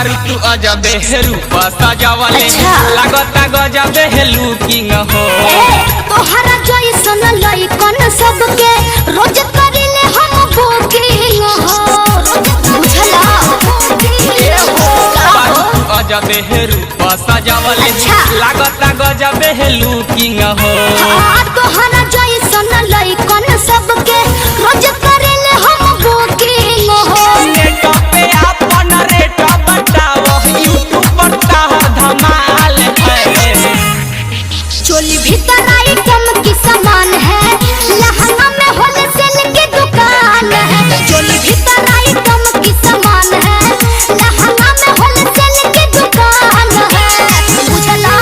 बारू तू अजबे रूपा सजावले लागता गजबे लुकिंग हो तोहरा जैसन लइकन सबके रोज करिले हम बुकिंग हो बुझला अजबे रूपा सजावले लागता गजबे लुकिंग हो तोहरा जैसन लइकन सबके रोज करिले हम बुकिंग हो नेट पे अपन रेट बताओ यूट्यूब पर धमाल है चोली भीतर आइटम की सामान है लहंगा में होलसेल की दुकान है चोली भीतर आइटम की सामान है लहंगा में होलसेल की दुकान है बुझला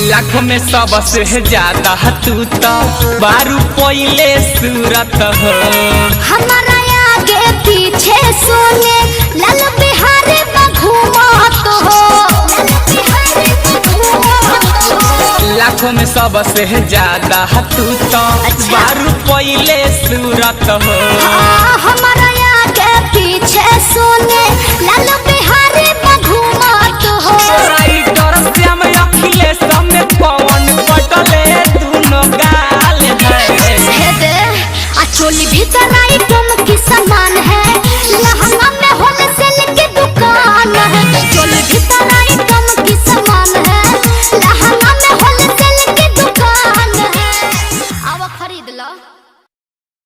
लाखों में सबसे ज्यादा तू तो बारू पहले सूरत हो हमारा आगे पीछे सोने लाल बिहारी घूमत हो लाखों में सबसे ज्यादा तू तो बारू पहले सूरत हो हमारा